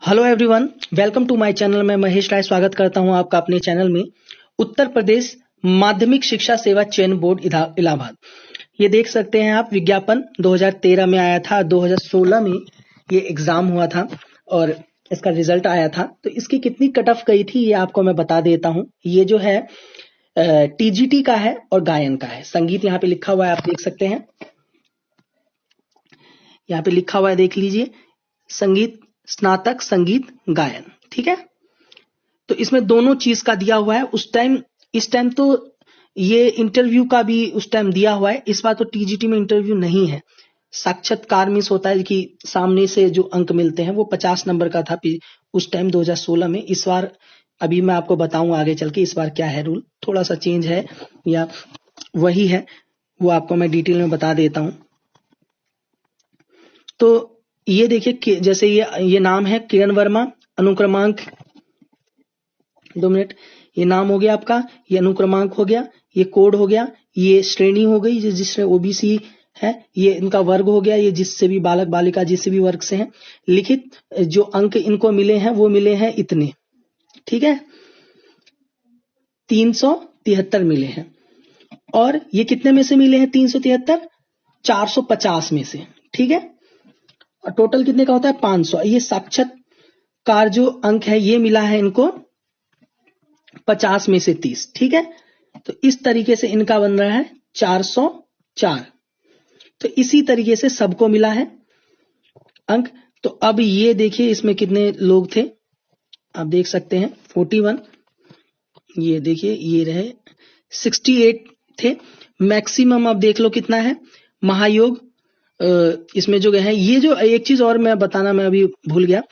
Hello everyone, welcome to my channel. मैं महेश राय स्वागत करता हूं आपका अपने चैनल में। उत्तर प्रदेश माध्यमिक शिक्षा सेवा चयन बोर्ड इलाहाबाद, ये देख सकते हैं आप। विज्ञापन 2013 में आया था, 2016 में ये एग्जाम हुआ था और इसका रिजल्ट आया था। तो इसकी कितनी कट ऑफ गई थी ये आपको मैं बता देता हूं। ये जो है टीजीटी का है और गायन का है। संगीत यहाँ पे लिखा हुआ है, आप देख सकते हैं। यहाँ पे लिखा हुआ है, देख लीजिए, संगीत स्नातक संगीत गायन। ठीक है, तो इसमें दोनों चीज का दिया हुआ है। इस टाइम तो ये इंटरव्यू का भी उस टाइम दिया हुआ है। इस बार तो टीजीटी में इंटरव्यू नहीं है, साक्षात्कार मिस होता है कि सामने से जो अंक मिलते हैं वो 50 नंबर का था उस टाइम 2016 में। इस बार अभी मैं आपको बताऊंगा आगे चल के इस बार क्या है रूल, थोड़ा सा चेंज है या वही है वो आपको मैं डिटेल में बता देता हूं। तो ये देखिए, जैसे ये नाम है किरण वर्मा, अनुक्रमांक 2 मिनट, ये नाम हो गया आपका, ये अनुक्रमांक हो गया, ये कोड हो गया, ये श्रेणी हो गई जिसमें ओबीसी है, ये इनका वर्ग हो गया, ये जिससे भी बालक बालिका जिससे भी वर्ग से हैं। लिखित जो अंक इनको मिले हैं वो मिले हैं इतने, ठीक है, 373 मिले हैं। और ये कितने में से मिले हैं 373? 450 में से, ठीक है। और टोटल कितने का होता है 500। ये साक्षात्कार जो अंक है ये मिला है इनको 50 में से 30, ठीक है। तो इस तरीके से इनका बन रहा है 404। तो इसी तरीके से सबको मिला है अंक। तो अब ये देखिए इसमें कितने लोग थे, आप देख सकते हैं 41। ये देखिए ये रहे 68 थे। मैक्सिमम आप देख लो कितना है। महायोग इसमें जो है, ये जो एक चीज और मैं बताना मैं अभी भूल गया,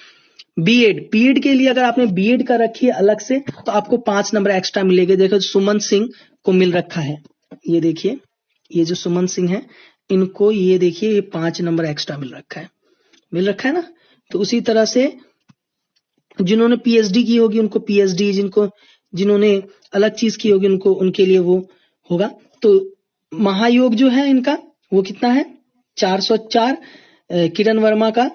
बीएड के लिए अगर आपने बीएड का रखी है अलग से तो आपको 5 नंबर एक्स्ट्रा मिलेंगे। देखो सुमन सिंह को मिल रखा है, ये देखिए, ये जो सुमन सिंह है इनको ये देखिए ये 5 नंबर एक्स्ट्रा मिल रखा है ना। तो उसी तरह से जिन्होंने पीएचडी की होगी उनको पीएचडी, जिन्होंने अलग चीज की होगी उनके लिए वो होगा। तो महायोग जो है इनका वो कितना है 404 किरण वर्मा का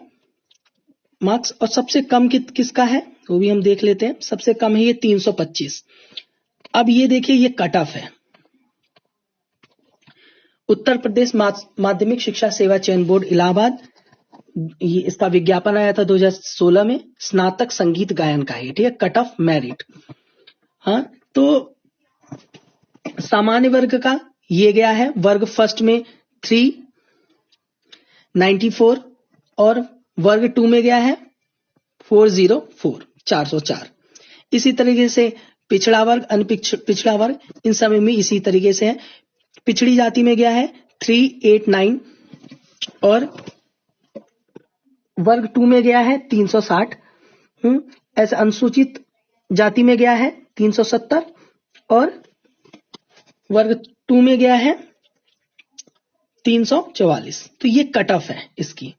मार्क्स। और सबसे कम किसका है वो भी हम देख लेते हैं। सबसे कम है ये 325। अब ये देखिए ये कट ऑफ है। उत्तर प्रदेश माध्यमिक शिक्षा सेवा चयन बोर्ड इलाहाबाद, ये इसका विज्ञापन आया था 2016 में। स्नातक संगीत गायन का है, ठीक है, कट ऑफ मेरिट। हाँ, तो सामान्य वर्ग का ये गया है, वर्ग फर्स्ट में 394 और वर्ग 2 में गया है 404, 404। इसी तरीके से पिछड़ा वर्ग, पिछड़ा वर्ग, इन सब में इसी तरीके से है। पिछड़ी जाति में गया है 389 और वर्ग 2 में गया है 360। ऐसे अनुसूचित जाति में गया है 370 और वर्ग 2 में गया है 344। तो ये कट ऑफ है इसकी।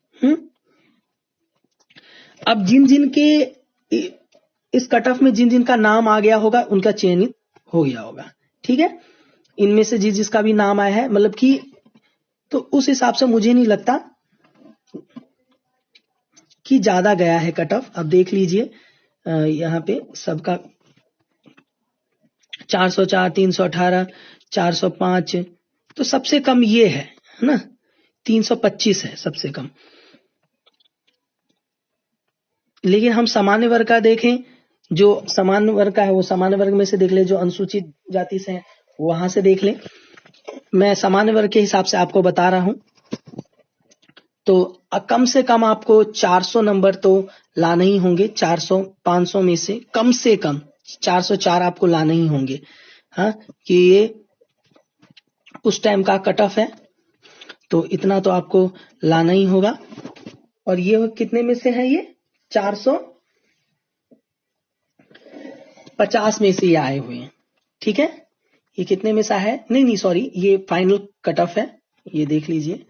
अब जिन के इस कट ऑफ में जिन का नाम आ गया होगा उनका चयनित हो गया होगा, ठीक है। इनमें से जिसका भी नाम आया है, मतलब कि, तो उस हिसाब से मुझे नहीं लगता कि ज्यादा गया है कट ऑफ। अब देख लीजिए यहाँ पे सबका 404, 318, 405, तो सबसे कम ये है ना, 325 है सबसे कम। लेकिन हम सामान्य वर्ग का देखें, जो सामान्य वर्ग का है वो सामान्य वर्ग में से देख ले, जो अनुसूचित जाति से है वहां से देख ले। मैं सामान्य वर्ग के हिसाब से आपको बता रहा हूं। तो कम से कम आपको 400 नंबर तो लाने ही होंगे। 400-500 में से कम 404 आपको लाने ही होंगे। हाँ, कि ये उस टाइम का कट ऑफ है, तो इतना तो आपको लाना ही होगा। और ये कितने में से है, ये 450 में से ये आए हुए हैं, ठीक है। ये कितने में से है, नहीं सॉरी, ये फाइनल कट ऑफ है। ये देख लीजिए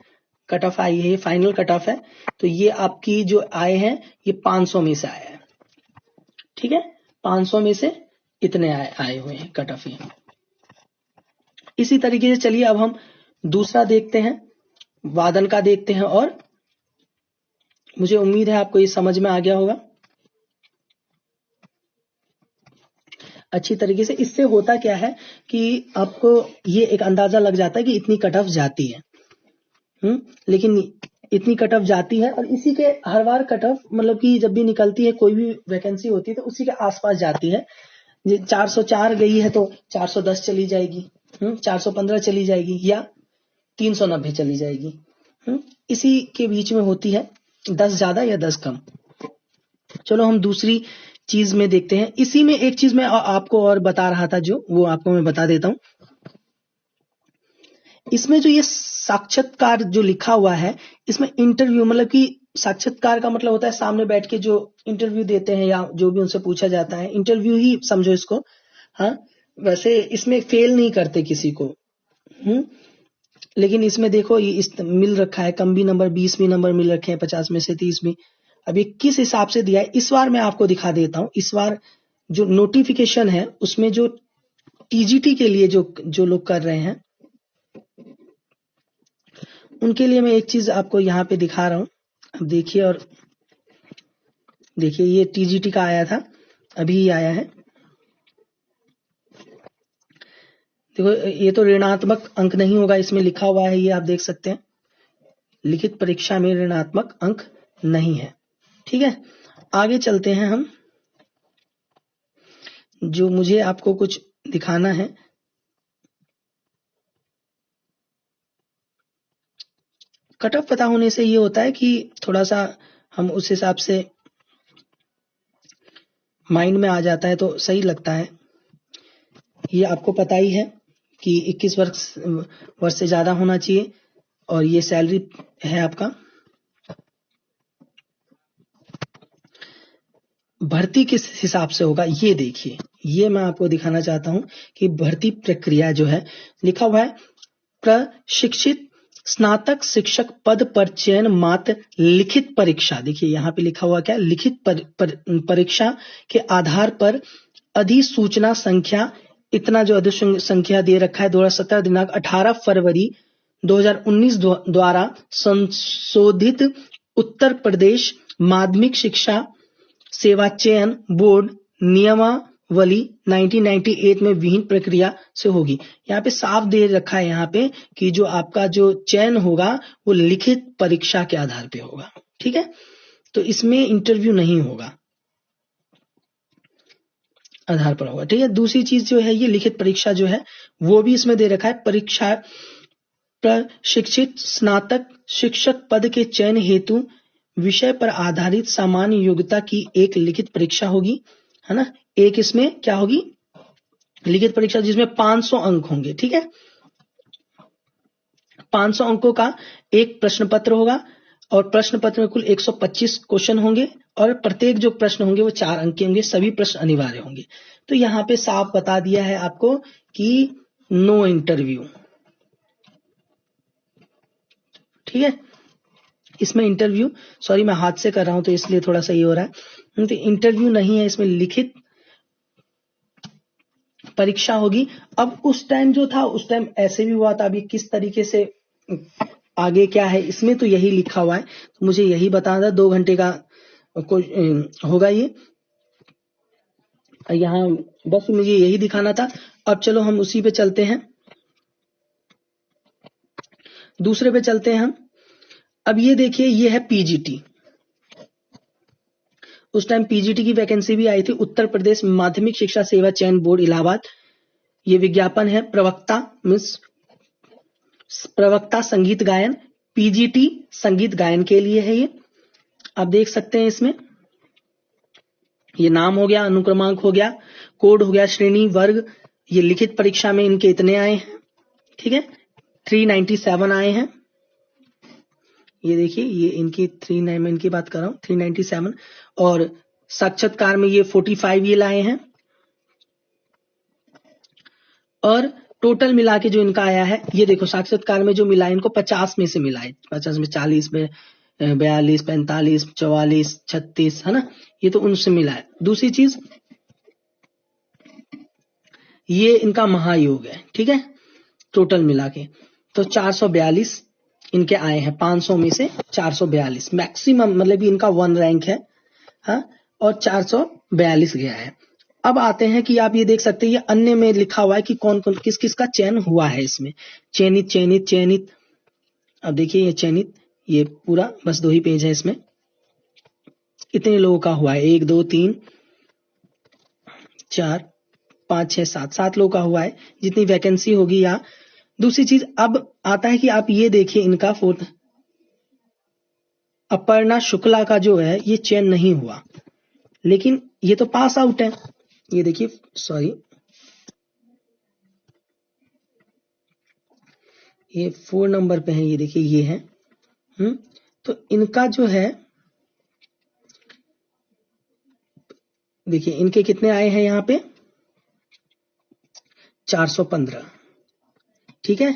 कट ऑफ आई है, ये फाइनल कट ऑफ है। तो ये आपकी जो आए हैं ये 500 में से आया है, ठीक है। 500 में से इतने आए हुए हैं कट ऑफ। इसी तरीके से चलिए अब हम दूसरा देखते हैं, वादन का देखते हैं। और मुझे उम्मीद है आपको ये समझ में आ गया होगा। अच्छी तरीके से। इससे होता क्या है कि आपको ये एक अंदाजा लग जाता है कि इतनी कट ऑफ जाती है, लेकिन इतनी कट ऑफ जाती है, और इसी के हर बार कट ऑफ मतलब कि जब भी निकलती है कोई भी वैकेंसी होती है तो उसी के आसपास जाती है। 404 गई है तो 410 चली जाएगी, 415 चली जाएगी, या 390 चली जाएगी, इसी के बीच में होती है, 10 ज्यादा या 10 कम। चलो हम दूसरी चीज में देखते हैं। इसी में एक चीज मैं आपको और बता रहा था, जो वो आपको मैं बता देता हूं। इसमें जो ये साक्षात्कार जो लिखा हुआ है, इसमें इंटरव्यू मतलब कि साक्षात्कार का मतलब होता है सामने बैठ के जो इंटरव्यू देते हैं या जो भी उनसे पूछा जाता है, इंटरव्यू ही समझो इसको। हाँ, वैसे इसमें फेल नहीं करते किसी को, लेकिन इसमें देखो ये मिल रखा है, कम भी नंबर 20 भी नंबर मिल रखे हैं, 50 में से 30 भी। अब ये किस हिसाब से दिया है इस बार मैं आपको दिखा देता हूं। इस बार जो नोटिफिकेशन है उसमें जो टीजीटी के लिए जो लोग कर रहे हैं उनके लिए मैं एक चीज आपको यहाँ पे दिखा रहा हूं। अब देखिए, और देखिए ये टीजीटी का आया था, अभी ही आया है। देखो ये तो ऋणात्मक अंक नहीं होगा, इसमें लिखा हुआ है, ये आप देख सकते हैं, लिखित परीक्षा में ऋणात्मक अंक नहीं है। ठीक है, आगे चलते हैं हम। जो मुझे आपको कुछ दिखाना है, कट ऑफ पता होने से ये होता है कि थोड़ा सा हम उस हिसाब से माइंड में आ जाता है तो सही लगता है। ये आपको पता ही है कि 21 वर्ष से ज्यादा होना चाहिए, और ये सैलरी है आपका। भर्ती किस हिसाब से होगा ये देखिए, ये मैं आपको दिखाना चाहता हूं कि भर्ती प्रक्रिया जो है, लिखा हुआ है प्रशिक्षित स्नातक शिक्षक पद पर चयन मात्र लिखित परीक्षा। देखिए यहाँ पे लिखा हुआ क्या, लिखित परीक्षा के आधार पर अधिसूचना संख्या, इतना जो अधिसूचना दे रखा है 2017 दिनांक 18 फरवरी 2019 द्वारा संशोधित उत्तर प्रदेश माध्यमिक शिक्षा सेवा चयन बोर्ड नियमावली 1998 में विभिन्न प्रक्रिया से होगी। यहाँ पे साफ दे रखा है यहाँ पे कि जो आपका जो चयन होगा वो लिखित परीक्षा के आधार पे होगा। ठीक है, तो इसमें इंटरव्यू नहीं होगा, आधार पर होगा। ठीक है, दूसरी चीज जो है ये लिखित परीक्षा जो है वो भी इसमें दे रखा है, परीक्षा प्रशिक्षित स्नातक शिक्षक पद के चयन हेतु विषय पर आधारित सामान्य योग्यता की एक लिखित परीक्षा होगी, है ना। एक इसमें क्या होगी, लिखित परीक्षा, जिसमें 500 अंक होंगे। ठीक है, 500 अंकों का एक प्रश्न पत्र होगा, और प्रश्न पत्र में कुल 125 क्वेश्चन होंगे, और प्रत्येक जो प्रश्न होंगे वो 4 अंक के होंगे, सभी प्रश्न अनिवार्य होंगे। तो यहाँ पे साफ बता दिया है आपको कि नो इंटरव्यू। ठीक है, इसमें इंटरव्यू, सॉरी मैं हाथ से कर रहा हूं तो इसलिए थोड़ा सा ये हो रहा है, तो इंटरव्यू नहीं है, इसमें लिखित परीक्षा होगी। अब उस टाइम जो था उस टाइम ऐसे भी हुआ था, अभी किस तरीके से आगे क्या है इसमें तो यही लिखा हुआ है, तो मुझे यही बताना था। 2 घंटे का होगा ये, यहाँ बस मुझे यही दिखाना था। अब चलो हम उसी पे चलते हैं, दूसरे पे चलते हैं हम। अब ये देखिए, ये है पीजीटी। उस टाइम पीजीटी की वैकेंसी भी आई थी, उत्तर प्रदेश माध्यमिक शिक्षा सेवा चयन बोर्ड इलाहाबाद। ये विज्ञापन है, प्रवक्ता प्रवक्ता संगीत गायन, पीजीटी संगीत गायन के लिए है ये। आप देख सकते हैं इसमें ये नाम हो गया, अनुक्रमांक हो गया, कोड हो गया, श्रेणी वर्ग, ये लिखित परीक्षा में इनके इतने आए हैं। ठीक है, 397 आए हैं। ये देखिए, ये इनकी 39 में इनकी बात कर रहा हूं, 397, और साक्षात्कार में ये 45 ये लाए हैं, और टोटल मिला के जो इनका आया है, ये देखो साक्षात्कार में जो मिला है इनको 50 में से मिला है, 50 में 40 में 42, 45, 44, 36, है ना, ये तो उनसे मिला है। दूसरी चीज, ये इनका महायोग है। ठीक है, टोटल मिला के तो 442 इनके आए हैं, 500 में से 442 मैक्सिमम, मतलब इनका 1 रैंक है, हाँ, और 442 गया है। अब आते हैं कि आप ये देख सकते हैं, ये अन्य में लिखा हुआ है कि कौन कौन किस किस का चयन हुआ है इसमें। चयनित चयनित चयनित, अब देखिए ये चयनित, ये पूरा बस 2 ही पेज है इसमें। कितने लोगों का हुआ है? 1 2 3 4 5 6 7 लोगों का हुआ है, जितनी वैकेंसी होगी। या दूसरी चीज अब आता है कि आप ये देखिए इनका फोर्थ, अपर्णा शुक्ला का जो है ये चयन नहीं हुआ, लेकिन ये तो पास आउट है। ये देखिए, सॉरी, ये 4 नंबर पे है, ये देखिए ये है। तो इनका जो है, देखिए इनके कितने आए हैं यहाँ पे, 415। ठीक है,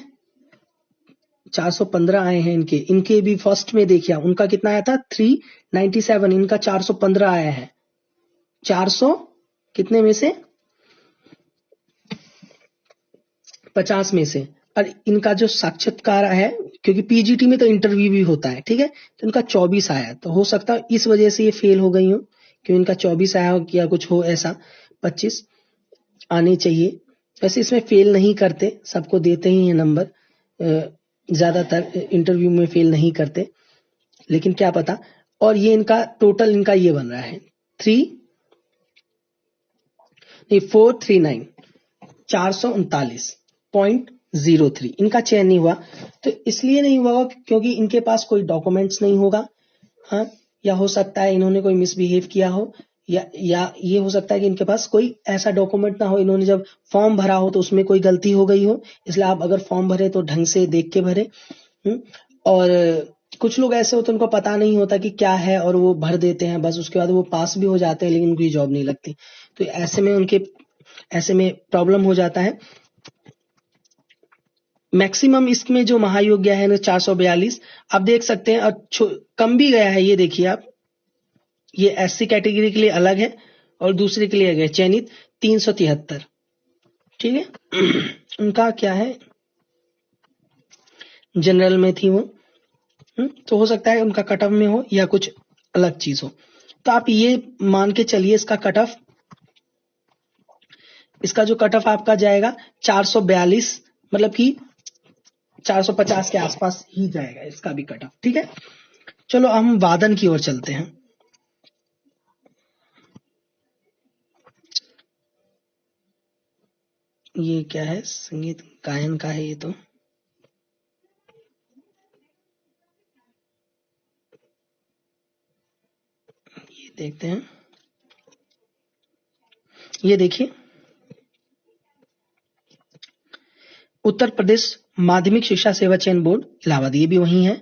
415 आए हैं इनके। इनके भी फर्स्ट में देखिए उनका कितना आया था, 397, इनका 415 आया है। 400 कितने में से, 50 में से। और इनका जो साक्षात्कार है, क्योंकि पीजीटी में तो इंटरव्यू भी होता है, ठीक है, तो इनका 24 आया। तो हो सकता है इस वजह से ये फेल हो गई हो, क्योंकि इनका 24 आया हो या कुछ हो ऐसा। 25 आने चाहिए। वैसे इसमें फेल नहीं करते, सबको देते ही हैं नंबर, ज्यादातर इंटरव्यू में फेल नहीं करते, लेकिन क्या पता। और ये इनका टोटल, इनका ये बन रहा है 439, 439.03। इनका चयन नहीं हुआ, तो इसलिए नहीं हुआ क्योंकि इनके पास कोई डॉक्यूमेंट्स नहीं होगा। हाँ, या हो सकता है इन्होंने कोई मिसबिहेव किया हो, या ये हो सकता है कि इनके पास कोई ऐसा डॉक्यूमेंट ना हो, इन्होंने जब फॉर्म भरा हो तो उसमें कोई गलती हो गई हो। इसलिए आप अगर फॉर्म भरे तो ढंग से देख के भरे। और कुछ लोग ऐसे होते हैं उनको पता नहीं होता कि क्या है, और वो भर देते हैं बस, उसके बाद वो पास भी हो जाते हैं लेकिन उनकी जॉब नहीं लगती। तो ऐसे में प्रॉब्लम हो जाता है। मैक्सिमम इसमें जो महायोग्य है ना 442, आप देख सकते हैं, और कम भी गया है। ये देखिए आप, ये एससी कैटेगरी के लिए अलग है और दूसरे के लिए अलग है। चयनित 373, ठीक है। उनका क्या है, जनरल में थी वो। तो हो सकता है उनका कट ऑफ में हो या कुछ अलग चीज हो। तो आप ये मान के चलिए इसका कट ऑफ, इसका जो कट ऑफ आपका जाएगा 442, मतलब कि 450 के आसपास ही जाएगा इसका भी कट ऑफ। ठीक है, चलो हम वादन की ओर चलते हैं। ये क्या है, संगीत गायन का है ये। तो ये देखते हैं, ये देखिए उत्तर प्रदेश माध्यमिक शिक्षा सेवा चयन बोर्ड इलाहाबाद, ये भी वही है।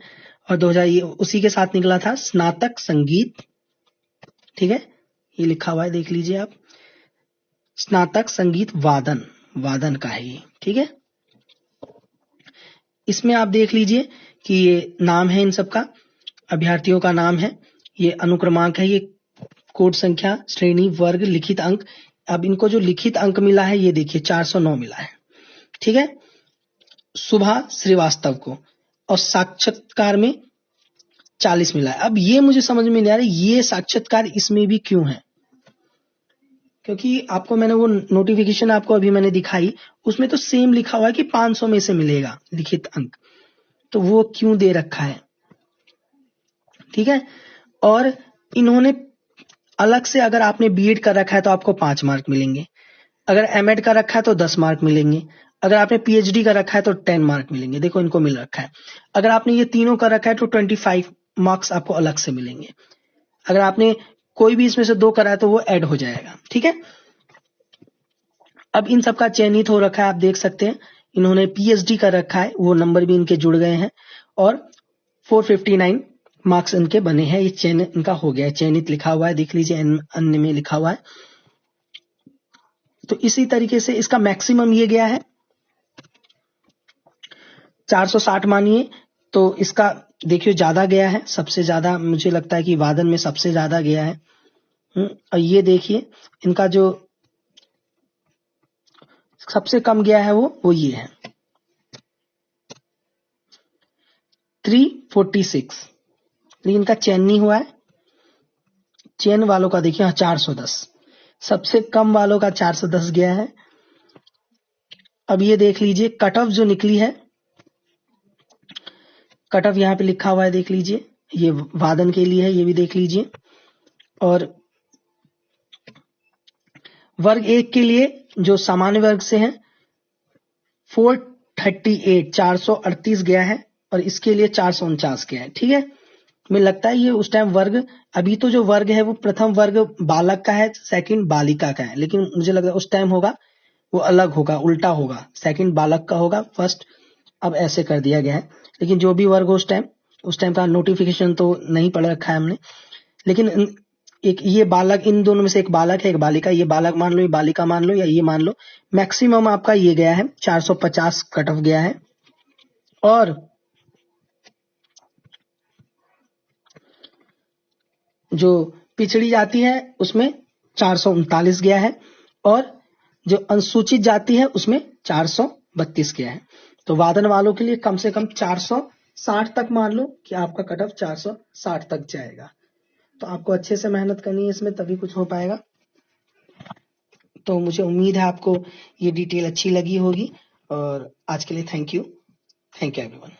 और 2000 ये उसी के साथ निकला था स्नातक संगीत। ठीक है, ये लिखा हुआ है, देख लीजिए आप, स्नातक संगीत वादन, वादन का है ये। ठीक है, इसमें आप देख लीजिए कि ये नाम है इन सबका, अभ्यर्थियों का नाम है, ये अनुक्रमांक है, ये कोड संख्या, श्रेणी, वर्ग, लिखित अंक। अब इनको जो लिखित अंक मिला है ये देखिए 409 मिला है। ठीक है, सुभा श्रीवास्तव को, और साक्षात्कार में 40 मिला है। अब ये मुझे समझ में नहीं आ रहा ये साक्षात्कार इसमें भी क्यों है, क्योंकि आपको मैंने वो नोटिफिकेशन आपको अभी मैंने दिखाई, उसमें तो सेम लिखा हुआ है कि 500 में से मिलेगा लिखित अंक, तो वो क्यों दे रखा है। ठीक है, और इन्होंने अलग से, अगर आपने बीएड कर रखा है तो आपको 5 मार्क मिलेंगे, अगर एमएड का रखा है तो 10 मार्क मिलेंगे, अगर आपने पीएचडी का रखा है तो 10 मार्क मिलेंगे। देखो इनको मिल रखा है। अगर आपने ये तीनों का रखा है तो 25 मार्क्स आपको अलग से मिलेंगे। अगर आपने कोई भी इसमें से 2 करा है तो वो ऐड हो जाएगा। ठीक है, अब इन सबका चयनित हो रखा है, आप देख सकते हैं इन्होंने पीएचडी का रखा है, वो नंबर भी इनके जुड़ गए हैं, और 459 मार्क्स इनके बने हैं। ये चयन इनका हो गया है, चयनित लिखा हुआ है, देख लीजिए अन्य में लिखा हुआ है। तो इसी तरीके से इसका मैक्सिमम ये गया है 460 मानिए, तो इसका देखिए ज्यादा गया है, सबसे ज्यादा मुझे लगता है कि वादन में सबसे ज्यादा गया है। और ये देखिए इनका जो सबसे कम गया है वो ये है 346, लेकिन इनका चयन नहीं हुआ है। चयन वालों का देखिए 410, सबसे कम वालों का 410 गया है। अब ये देख लीजिए कट ऑफ जो निकली है, कट ऑफ यहाँ पे लिखा हुआ है, देख लीजिए, ये वादन के लिए है, ये भी देख लीजिए। और वर्ग 1 के लिए जो सामान्य वर्ग से है 438 438 गया है, और इसके लिए 449 गया है। ठीक है, मुझे लगता है ये उस टाइम वर्ग, अभी तो जो वर्ग है वो प्रथम वर्ग बालक का है, सेकंड बालिका का है, लेकिन मुझे लग रहा है उस टाइम होगा वो अलग होगा, उल्टा होगा, सेकंड बालक का होगा, फर्स्ट अब ऐसे कर दिया गया है। लेकिन जो भी वर्ग हो उस टाइम का नोटिफिकेशन तो नहीं पढ़ रखा है हमने। लेकिन एक ये बालक, इन दोनों में से एक बालक है एक बालिका, ये बालक मान लो, ये बालिका मान लो, या ये मान लो। मैक्सिमम आपका ये गया है 450 कट ऑफ गया है। और जो पिछड़ी जाति है उसमें 439 गया है, और जो अनुसूचित जाति है उसमें 432 गया है। तो वादन वालों के लिए कम से कम 460 तक मान लो कि आपका कट ऑफ 460 तक जाएगा। तो आपको अच्छे से मेहनत करनी है इसमें, तभी कुछ हो पाएगा। तो मुझे उम्मीद है आपको ये डिटेल अच्छी लगी होगी, और आज के लिए थैंक यू एवरीवन।